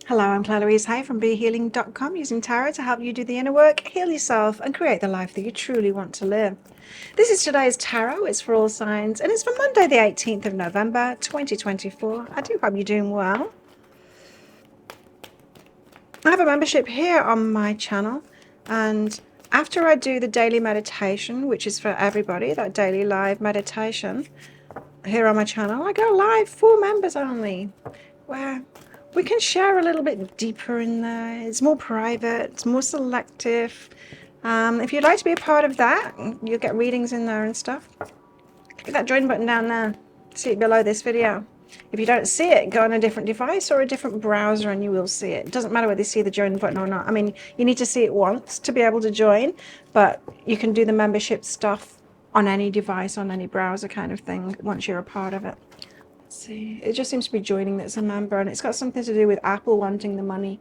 Hello, I'm Claire Louise Hay from BeHealing.com, using tarot to help you do the inner work, heal yourself, and create the life that you truly want to live. This is today's tarot. It's for all signs, and it's for Monday, the 18th of November, 2024. I do hope you're doing well. I have a membership here on my channel, and after I do the daily meditation, which is for everybody, that daily live meditation here on my channel, I go live for members only, where we can share a little bit deeper in there. It's more private, it's more selective. If you'd like to be a part of that, you'll get readings in there and stuff. Click that join button down there. See it below this video. If you don't see it, go on a different device or a different browser and you will see it. It doesn't matter whether you see the join button or not. I mean, you need to see it once to be able to join, but you can do the membership stuff on any device, on any browser kind of thing, once you're a part of it. See, it just seems to be joining that's a member, and it's got something to do with Apple wanting the money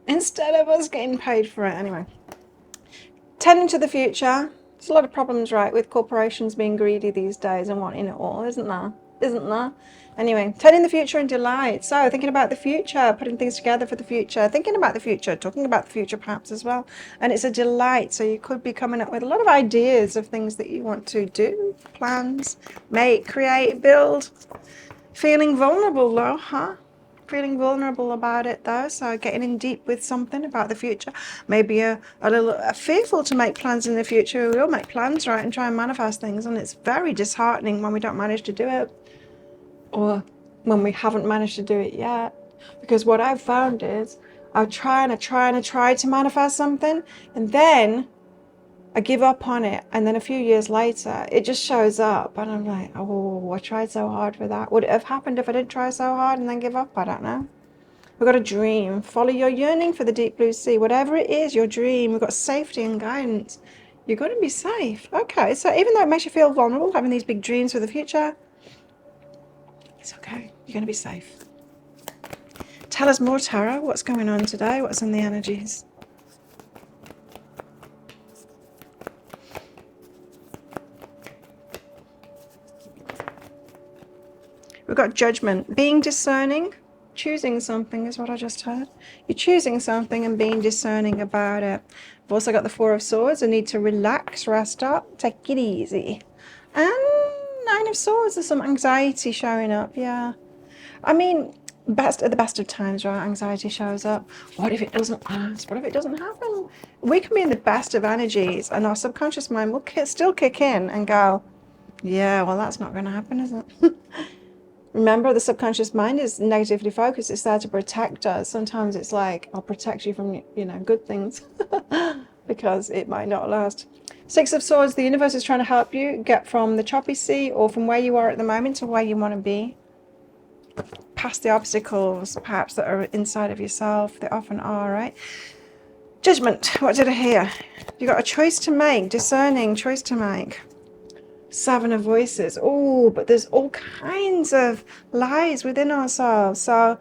instead of us getting paid for it. Anyway, tending to the future. There's a lot of problems, right, with corporations being greedy these days and wanting it all, isn't there? Anyway, turning the future into light. So thinking about the future, putting things together for the future, thinking about the future, talking about the future perhaps as well. And it's a delight. So you could be coming up with a lot of ideas of things that you want to do, plans, make, create, build. Feeling vulnerable though, huh? Feeling vulnerable about it though, so getting in deep with something about the future. Maybe a little fearful to make plans in the future. We all make plans, right, and try and manifest things, and it's very disheartening when we don't manage to do it, or when we haven't managed to do it yet. Because what I've found is I try to manifest something, and then I give up on it, and then a few years later it just shows up and I'm like, oh, I tried so hard for that. Would it have happened if I didn't try so hard and then give up? I don't know. We've got a dream. Follow your yearning for the deep blue sea. Whatever it is, your dream, we've got safety and guidance. You've got to be safe. Okay, so even though it makes you feel vulnerable, having these big dreams for the future, it's okay. You're going to be safe. Tell us more, Tarot. What's going on today? What's in the energies? We've got judgment. Being discerning, choosing something is what I just heard. You're choosing something and being discerning about it. I've also got the Four of Swords. A need to relax, rest up, take it easy. And Nine of Swords, there's some anxiety showing up, yeah. I mean, at the best of times, right, anxiety shows up. What if it doesn't last? What if it doesn't happen? We can be in the best of energies and our subconscious mind will still kick in and go, yeah, well, that's not going to happen, is it? Remember, the subconscious mind is negatively focused. It's there to protect us. Sometimes it's like, I'll protect you from, good things because it might not last. Six of Swords, the universe is trying to help you get from the choppy sea or from where you are at the moment to where you want to be. Past the obstacles, perhaps, that are inside of yourself. They often are, right? Judgment. What did I hear? You got a choice to make, discerning choice to make. Seven of Voices. Oh, but there's all kinds of lies within ourselves. So,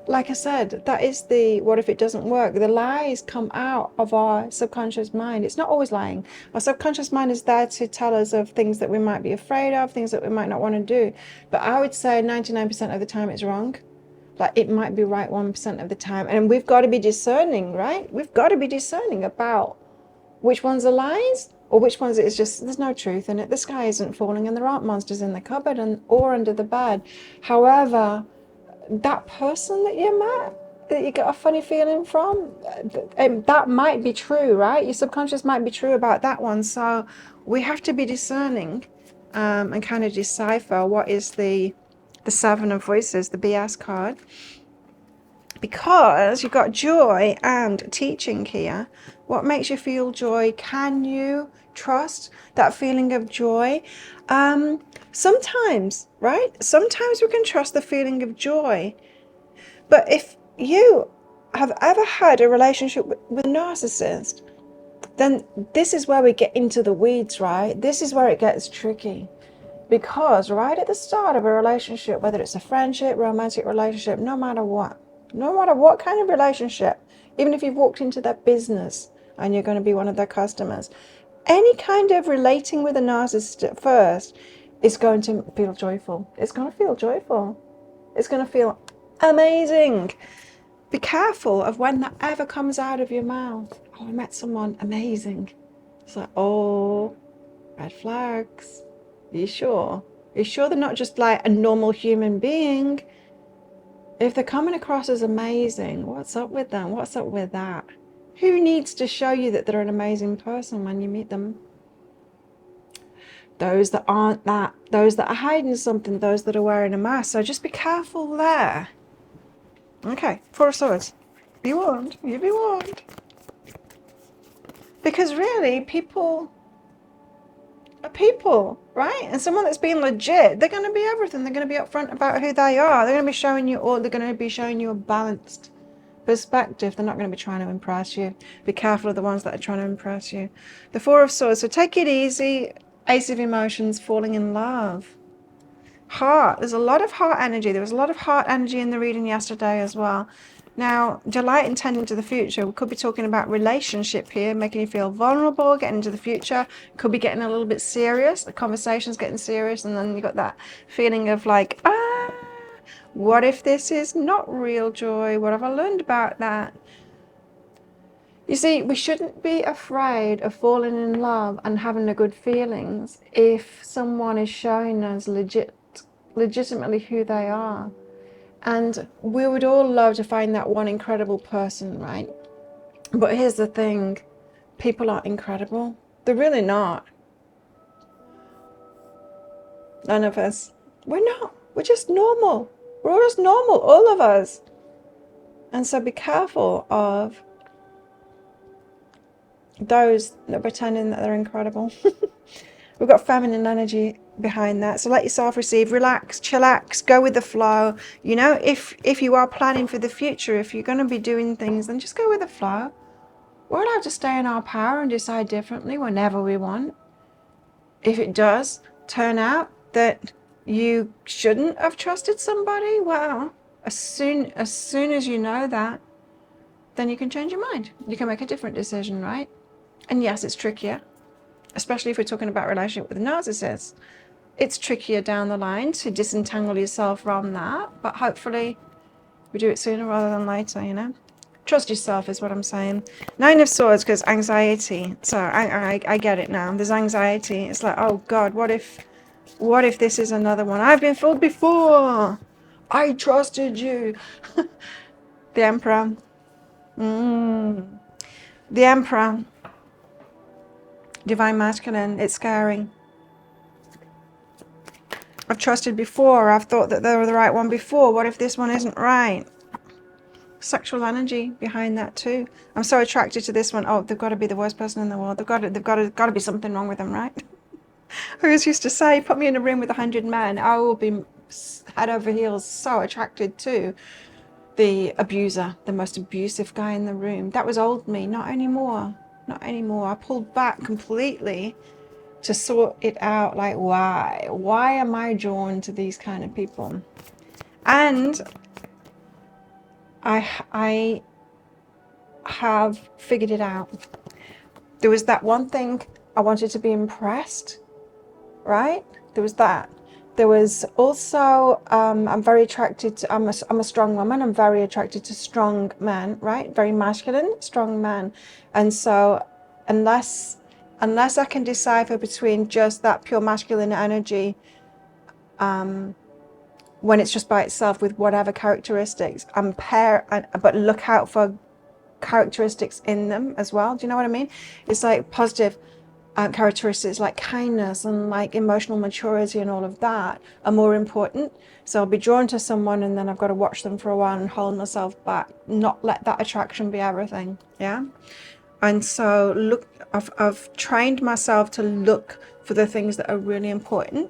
like I said, that is the what if it doesn't work. The lies come out of our subconscious mind. It's not always lying. Our subconscious mind is there to tell us of things that we might be afraid of, things that we might not want to do. But I would say 99% of the time it's wrong. Like, it might be right 1% of the time. And we've got to be discerning, right? We've got to be discerning about which ones are lies or which ones it's just, there's no truth in it. The sky isn't falling and there aren't monsters in the cupboard or under the bed. However, that person that you met, that you get a funny feeling from, that might be true, right? Your subconscious might be true about that one. So we have to be discerning and kind of decipher what is the Seven of Voices, the BS card. Because you've got joy and teaching here. What makes you feel joy? Can you trust that feeling of joy? Sometimes, right? Sometimes we can trust the feeling of joy. But if you have ever had a relationship with a narcissist, then this is where we get into the weeds, right? This is where it gets tricky. Because right at the start of a relationship, whether it's a friendship, romantic relationship, no matter what kind of relationship, even if you've walked into their business and you're going to be one of their customers, any kind of relating with a narcissist at first is going to feel joyful. It's going to feel joyful. It's going to feel amazing be careful of when that ever comes out of your mouth. Oh, I met someone amazing. It's like, oh, red flags. Are you sure? Are you sure they're not just like a normal human being? If they're coming across as amazing, what's up with them? What's up with that? Who needs to show you that they're an amazing person when you meet them? Those that aren't that, those that are hiding something, those that are wearing a mask. So just be careful there. Okay, Four of Swords. Be warned. You be warned. Because really, people are people, right? And someone that's being legit, they're going to be everything. They're going to be upfront about who they are. They're going to be showing you all. They're going to be showing you a balanced perspective. They're not going to be trying to impress you. Be careful of the ones that are trying to impress you. The Four of Swords. So take it easy. Ace of Emotions, falling in love. Heart. There's a lot of heart energy. There was a lot of heart energy in the reading yesterday as well. Now, delight and tend into the future. We could be talking about relationship here, making you feel vulnerable, getting into the future. Could be getting a little bit serious. The conversation's getting serious, and then you got that feeling of like, what if this is not real joy? What have I learned about that? You see, we shouldn't be afraid of falling in love and having the good feelings if someone is showing us legitimately who they are. And we would all love to find that one incredible person, right? But here's the thing, people aren't incredible. They're really not. None of us. We're not. We're just normal. We're all just normal, all of us. And so be careful of those that are pretending that they're incredible. We've got feminine energy behind that. So let yourself receive, relax, chillax, go with the flow. You know, if you are planning for the future, if you're going to be doing things, then just go with the flow. We're allowed to stay in our power and decide differently whenever we want. If it does turn out that you shouldn't have trusted somebody, well, as soon as you know that, then you can change your mind. You can make a different decision, right? And yes, it's trickier, especially if we're talking about relationship with a narcissist. It's trickier down the line to disentangle yourself from that, but hopefully we do it sooner rather than later, you know? Trust yourself is what I'm saying. Nine of Swords, because anxiety. So I get it now. There's anxiety. It's like, oh God, what if this is another one? I've been fooled before. I trusted you. The Emperor. The Emperor. Divine Masculine. It's scary. I've trusted before. I've thought that they were the right one before. What if this one isn't right? Sexual energy behind that too. I'm so attracted to this one. Oh, they've got to be the worst person in the world. They've got to be something wrong with them, right? I always used to say, put me in a room with 100 men, I will be head over heels so attracted to the abuser, the most abusive guy in the room. That was old me. Not anymore. Not anymore. I pulled back completely to sort it out. Like, why am I drawn to these kind of people? And I have figured it out. There was that one thing, I wanted to be impressed, right? There was that. There was also, I'm very attracted to, I'm a strong woman. I'm very attracted to strong men, right? Very masculine, strong man. And so unless I can decipher between just that pure masculine energy, when it's just by itself with whatever characteristics, but look out for characteristics in them as well. Do you know what I mean? It's like positive characteristics like kindness and like emotional maturity and all of that are more important. So I'll be drawn to someone and then I've got to watch them for a while and hold myself back, not let that attraction be everything. Yeah. And so I've trained myself to look for the things that are really important,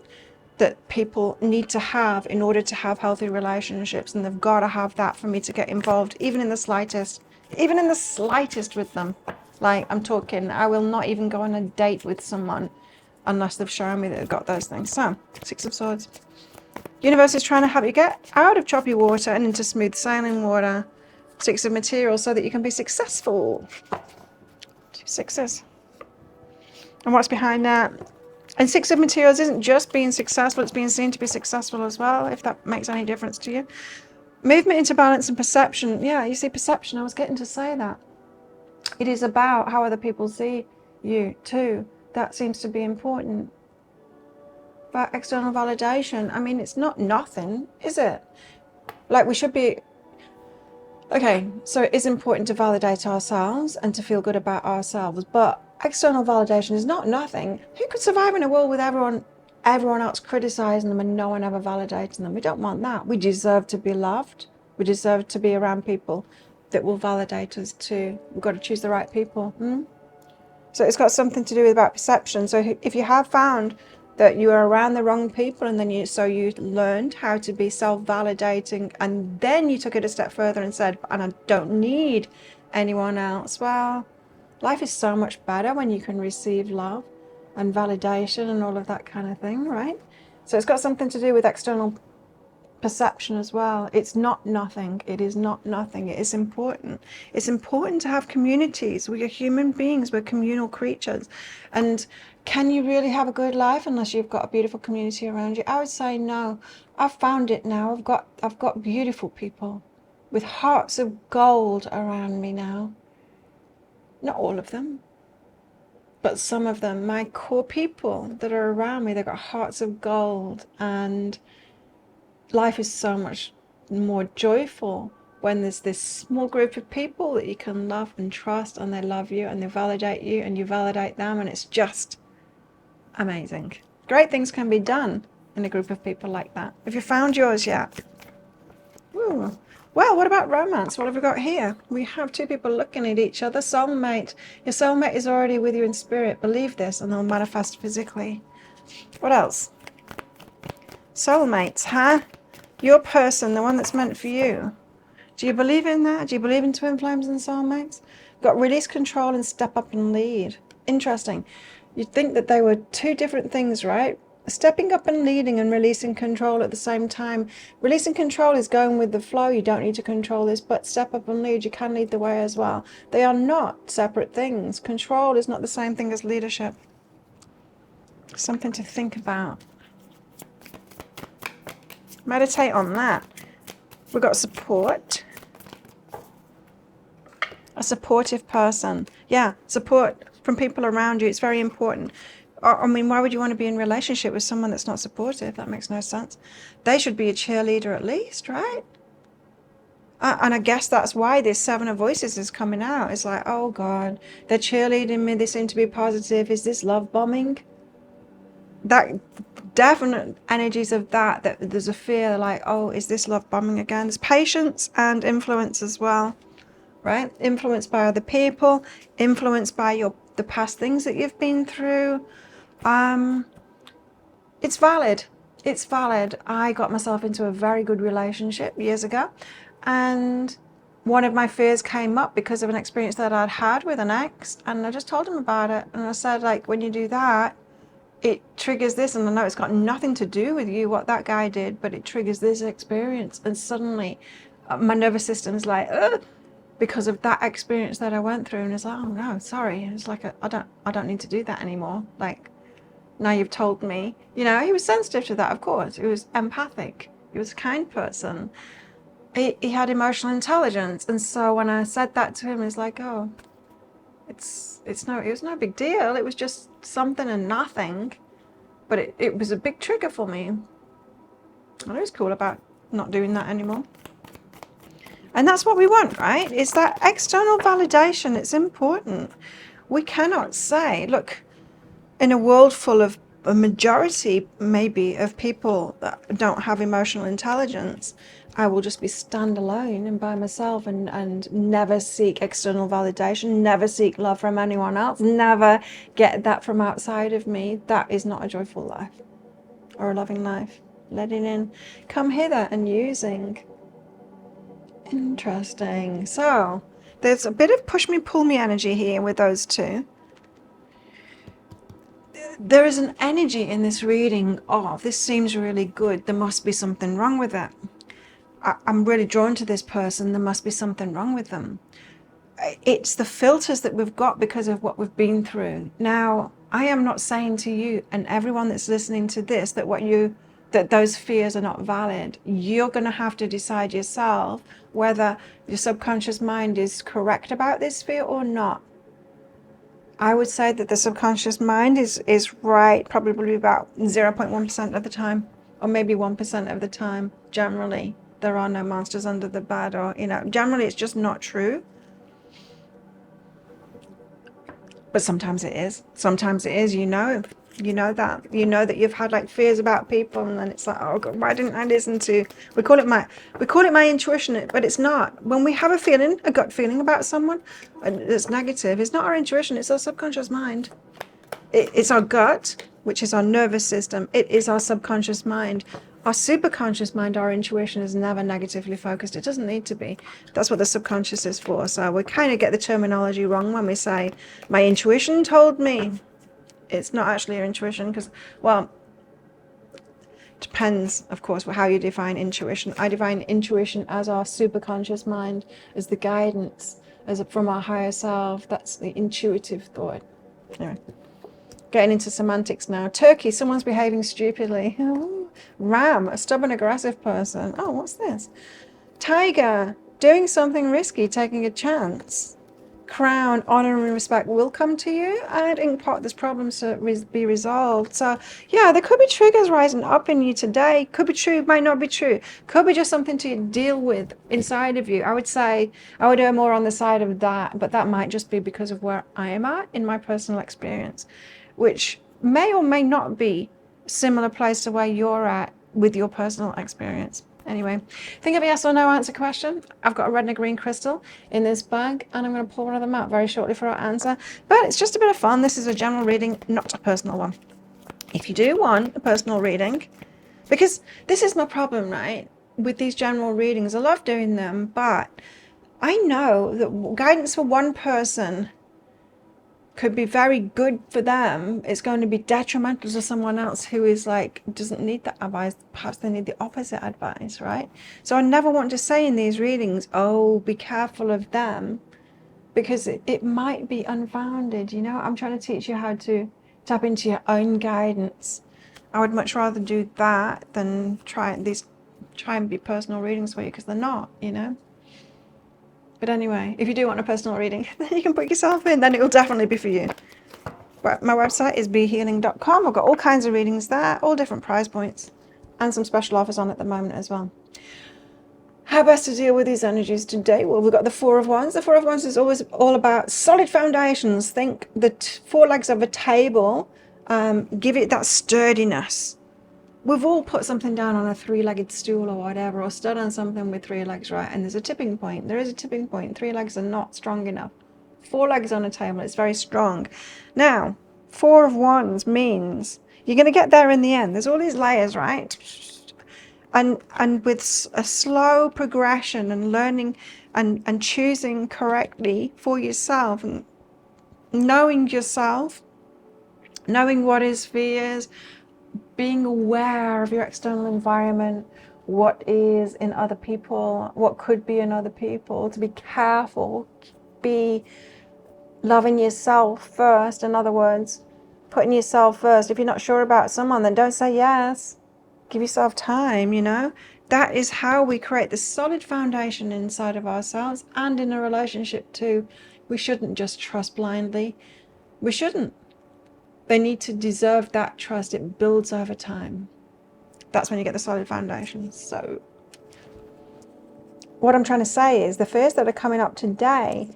that people need to have in order to have healthy relationships, and they've got to have that for me to get involved, even in the slightest with them. Like, I'm talking, I will not even go on a date with someone unless they've shown me that they've got those things. So, Six of Swords. Universe is trying to help you get out of choppy water and into smooth sailing water. Six of Materials, so that you can be successful. Two sixes. And what's behind that? And Six of Materials isn't just being successful, it's being seen to be successful as well, if that makes any difference to you. Movement into balance and perception. Yeah, you see, perception, I was getting to say that. It is about how other people see you too. That seems to be important. But external validation, I mean, it's not nothing, is it? Like, we should be... Okay, so it is important to validate ourselves and to feel good about ourselves, but external validation is not nothing. Who could survive in a world with everyone else criticizing them and no one ever validating them? We don't want that. We deserve to be loved. We deserve to be around people that will validate us too. We've got to choose the right people. So it's got something to do with about perception. So if you have found that you are around the wrong people, and then you learned how to be self-validating, and then you took it a step further and said, and I don't need anyone else. Well, life is so much better when you can receive love and validation and all of that kind of thing, right? So it's got something to do with external perception as well. It's not nothing. It is not nothing. It is important. It's important to have communities. We are human beings. We're communal creatures. And can you really have a good life unless you've got a beautiful community around you? I would say no. I've found it now. I've got beautiful people with hearts of gold around me now. Not all of them, but some of them. My core people that are around me, they've got hearts of gold, and life is so much more joyful when there's this small group of people that you can love and trust, and they love you and they validate you and you validate them, and it's just amazing. Great things can be done in a group of people like that. Have you found yours yet? Ooh. Well, what about romance? What have we got here? We have two people looking at each other. Soulmate. Your soulmate is already with you in spirit. Believe this and they'll manifest physically. What else? Soulmates, huh? Your person, the one that's meant for you. Do you believe in that? Do you believe in twin flames and soulmates? Got release, control, and step up and lead. Interesting. You'd think that they were two different things, right? Stepping up and leading and releasing control at the same time. Releasing control is going with the flow. You don't need to control this, but step up and lead, you can lead the way as well. They are not separate things. Control is not the same thing as leadership. Something to think about. Meditate on that. We've got support. A supportive person. Yeah, support from people around you. It's very important. I mean, why would you want to be in a relationship with someone that's not supportive? That makes no sense. They should be a cheerleader at least, right? And I guess that's why this Seven of Voices is coming out. It's like, oh God, they're cheerleading me. They seem to be positive. Is this love bombing? That definite energies of that there's a fear like, oh, is this love bombing again? There's patience and influence as well, right? Influenced by other people, influenced by the past things that you've been through. It's valid. It's valid. I got myself into a very good relationship years ago, and one of my fears came up because of an experience that I'd had with an ex, and I just told him about it, and I said, like, when you do that, it triggers this, and I know it's got nothing to do with you, what that guy did, but it triggers this experience, and suddenly my nervous system's like, ugh, because of that experience that I went through, and it's like, oh no, sorry. It's like, I don't need to do that anymore. Like, now you've told me, he was sensitive to that, of course. He was empathic. He was a kind person. He had emotional intelligence, and so when I said that to him, it's like, oh, it was no big deal. It was just something and nothing, but it was a big trigger for me. And it was cool about not doing that anymore. And that's what we want, right? Is that external validation. It's important. We cannot say, look, in a world full of a majority, maybe, of people that don't have emotional intelligence, I will just be standalone and by myself and never seek external validation, never seek love from anyone else, never get that from outside of me. That is not a joyful life or a loving life. Letting in, come hither and using. Interesting. So there's a bit of push me, pull me energy here with those two. There is an energy in this reading of, this seems really good, there must be something wrong with it. I'm really drawn to this person, there must be something wrong with them. It's the filters that we've got because of what we've been through. Now, I am not saying to you and everyone that's listening to this that that those fears are not valid. You're going to have to decide yourself whether your subconscious mind is correct about this fear or not. I would say that the subconscious mind is right probably about 0.1% of the time, or maybe 1% of the time. Generally, there are no monsters under the bed, or, you know, generally it's just not true. But sometimes it is. Sometimes it is, you know that. You know that you've had like fears about people, and then it's like, oh God, why didn't I listen to, we call it my intuition, but it's not. When we have a feeling, a gut feeling about someone that's negative, it's not our intuition, it's our subconscious mind. It's our gut, which is our nervous system. It is our subconscious mind. Our superconscious mind, our intuition, is never negatively focused. It doesn't need to be. That's what the subconscious is for. So we kind of get the terminology wrong when we say, my intuition told me. It's not actually your intuition, because, well, depends, of course, how you define intuition. I define intuition as our superconscious mind, as the guidance, as from our higher self. That's the intuitive thought. Anyway. Getting into semantics now. Turkey, someone's behaving stupidly. Oh, ram, a stubborn, aggressive person. Oh, what's this? Tiger, doing something risky, taking a chance. Crown, honor and respect will come to you. And inkpot, there's problems to be resolved. So, yeah, there could be triggers rising up in you today. Could be true, might not be true. Could be just something to deal with inside of you. I would say I would err more on the side of that, but that might just be because of where I am at in my personal experience, which may or may not be a similar place to where you're at with your personal experience. Anyway, think of a yes or no answer question. I've got a red and a green crystal in this bag, and I'm going to pull one of them out very shortly for our answer. But it's just a bit of fun. This is a general reading, not a personal one. If you do want a personal reading, because this is my problem, right, with these general readings. I love doing them, but I know that guidance for one person could be very good for them. It's going to be detrimental to someone else who is like, doesn't need that advice. Perhaps they need the opposite advice, right? So I never want to say in these readings, oh, be careful of them, because it might be unfounded. You know, I'm trying to teach you how to tap into your own guidance. I would much rather do that than try and be personal readings for you, because they're not, you know. But anyway, if you do want a personal reading, then you can put yourself in, then it will definitely be for you. But my website is behealing.com. I've got all kinds of readings there, all different price points, and some special offers on at the moment as well. How best to deal with these energies today? Well, we've got the Four of Wands. The Four of Wands is always all about solid foundations. Think the four legs of a table. Give it that sturdiness. We've all put something down on a three-legged stool or whatever, or stood on something with three legs, right? And there's a tipping point. There is a tipping point. Three legs are not strong enough. Four legs on a table, it's very strong. Now, Four of Wands means you're going to get there in the end. There's all these layers, right? And with a slow progression and learning and choosing correctly for yourself, and knowing yourself, knowing what is fears, being aware of your external environment, what is in other people, what could be in other people, to be careful, be loving yourself first. In other words, putting yourself first. If you're not sure about someone, then don't say yes. Give yourself time, you know. That is how we create the solid foundation inside of ourselves and in a relationship too. We shouldn't just trust blindly. We shouldn't. They need to deserve that trust. It builds over time. That's when you get the solid foundation. So what I'm trying to say is the fears that are coming up today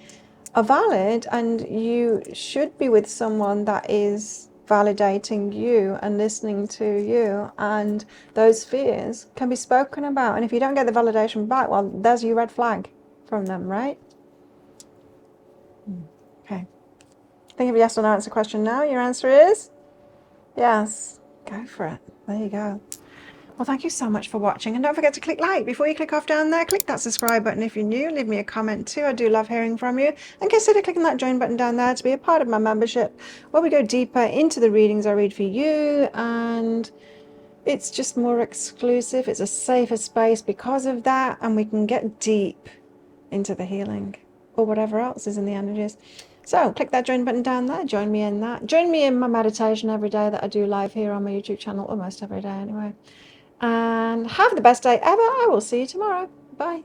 are valid, and you should be with someone that is validating you and listening to you, and those fears can be spoken about. And if you don't get the validation back, well, there's your red flag from them, right? Okay. Think of a yes or no answer question now. Your answer is yes. Go for it. There you go. Well, thank you so much for watching, and don't forget to click like before you click off down there. Click that subscribe button if you're new. Leave me a comment too. I do love hearing from you. And consider clicking that join button down there to be a part of my membership, where we go deeper into the readings I read for you, and it's just more exclusive. It's a safer space because of that, and we can get deep into the healing or whatever else is in the energies. So click that join button down there. Join me in that. Join me in my meditation every day that I do live here on my YouTube channel, almost every day anyway. And have the best day ever. I will see you tomorrow. Bye.